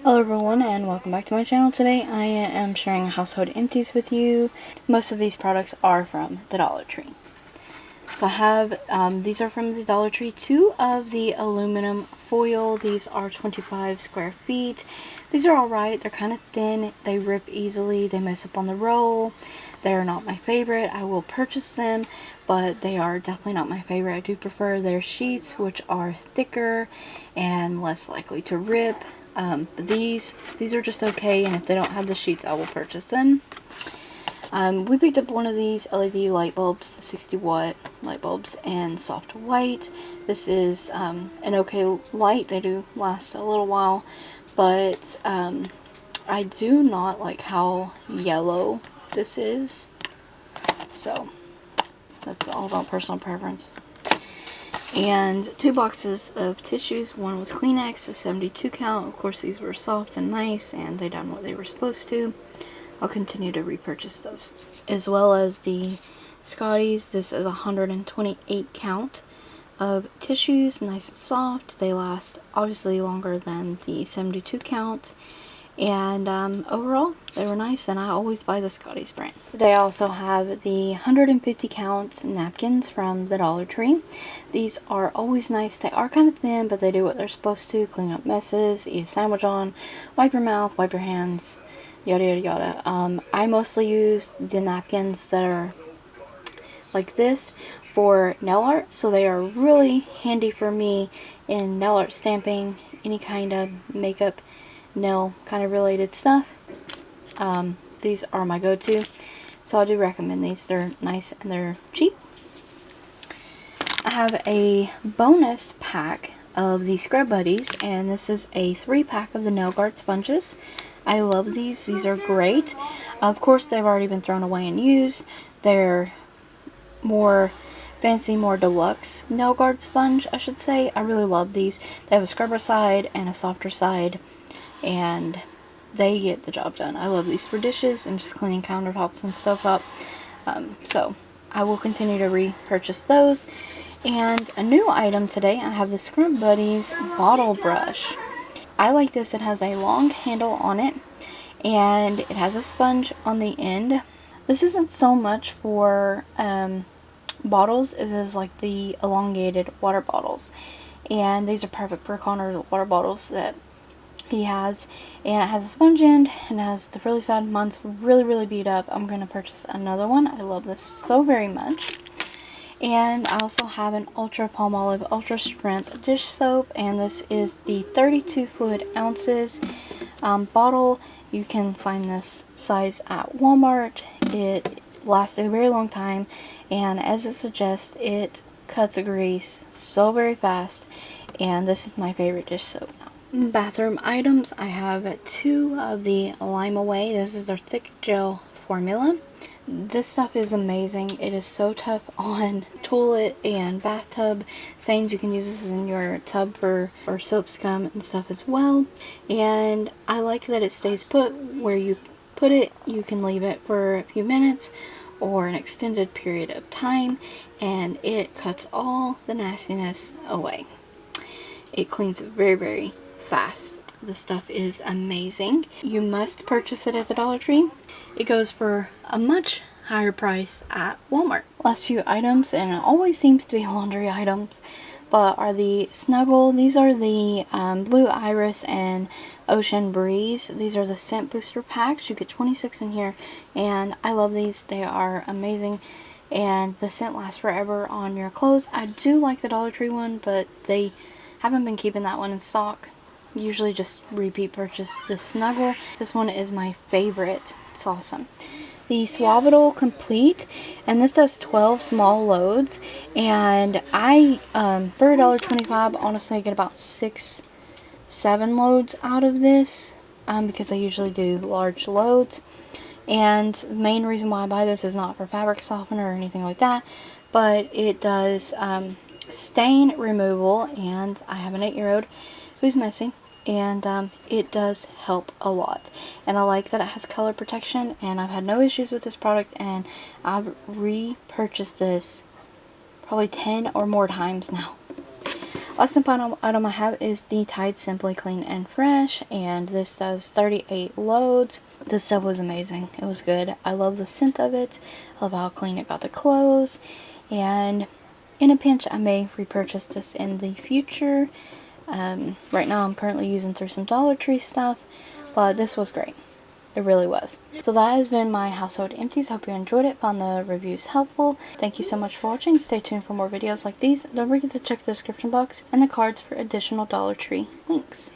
Hello everyone and welcome back to my channel. Today I am sharing household empties with you. Most of these products are from the Dollar Tree. So I have, these are from the Dollar Tree, 2 of the aluminum foil. These are 25 square feet. These are alright, they're kind of thin, they rip easily, they mess up on the roll. They're not my favorite. I will purchase them, but they are definitely not my favorite. I do prefer their sheets, which are thicker and less likely to rip. But these are just okay, and if they don't have the sheets, I will purchase them. We picked up one of these LED light bulbs, the 60-watt light bulbs, and soft white. This is an okay light. They do last a little while, but I do not like how yellow this is. So that's all about personal preference. And 2 boxes of tissues. One was Kleenex, a 72 count. Of course, these were soft and nice, and they done what they were supposed to. I'll continue to repurchase those. As well as the Scotties. This is a 128 count of tissues, nice and soft. They last obviously longer than the 72 count. And overall, they were nice, and I always buy the Scotties brand. They also have the 150 count napkins from the Dollar Tree. These are always nice. They are kind of thin, but they do what they're supposed to. Clean up messes, eat a sandwich on, wipe your mouth, wipe your hands, yada yada yada. I mostly use the napkins that are like this for nail art, so they are really handy for me in nail art stamping, any kind of makeup, nail kind of related stuff. These are my go-to, so I do recommend these. They're nice and they're cheap. I have a bonus pack of the Scrub Buddies, and this is a 3-pack of the nail guard sponges. I love these. These are great. Of course, they've already been thrown away and used. They're more fancy, more deluxe nail guard sponge, I should say. I really love these. They have a scrubber side and a softer side, and they get the job done. I love these for dishes and just cleaning countertops and stuff up. So I will continue to repurchase those. And a new item today, I have the Scrub Buddies bottle brush. I like this. It has a long handle on it, and it has a sponge on the end. This isn't so much for bottles. It is like the elongated water bottles, and these are perfect for Connor's water bottles that he has. And it has a sponge end and it has the frilly side. Mine's really beat up. I'm going to purchase another one. I love this so very much. And I also have an Ultra Palmolive Ultra Strength dish soap, and this is the 32 fluid ounces bottle. You can find this size at Walmart. It lasts a very long time, and as it suggests, it cuts a grease so very fast, and this is my favorite dish soap now. Bathroom items, I have 2 of the Lime Away. This is their thick gel formula. This stuff is amazing. It is so tough on toilet and bathtub stains. You can use this in your tub for soap scum and stuff as well. And I like that it stays put. Where you put it, you can leave it for a few minutes or an extended period of time, and it cuts all the nastiness away. It cleans very fast. This stuff is amazing. You must purchase it at the Dollar Tree. It goes for a much higher price at Walmart. Last few items, and it always seems to be laundry items, but are the Snuggle. These are the Blue Iris and Ocean Breeze. These are the scent booster packs. You get 26 in here, and I love these. They are amazing, and the scent lasts forever on your clothes. I do like the Dollar Tree one, but they haven't been keeping that one in stock. Usually just repeat purchase the Snuggle. This one is my favorite. It's awesome. The Suavital Complete, and this does 12 small loads, and I for $1.25 honestly I get about 6-7 loads out of this, because I usually do large loads. And the main reason why I buy this is not for fabric softener or anything like that, but it does stain removal, and I have an 8-year-old who's messy, and it does help a lot. And I like that it has color protection, and I've had no issues with this product, and I've repurchased this probably 10 or more times now. Last and final item I have is the Tide Simply Clean and Fresh, and this does 38 loads. This stuff was amazing. It was good. I love the scent of it. I love how clean it got the clothes, and in a pinch I may repurchase this in the future. Right now I'm currently using through some Dollar Tree stuff, but this was great. It really was. So that has been my household empties. Hope you enjoyed it, found the reviews helpful. Thank you so much for watching. Stay tuned for more videos like these. Don't forget to check the description box and the cards for additional Dollar Tree links.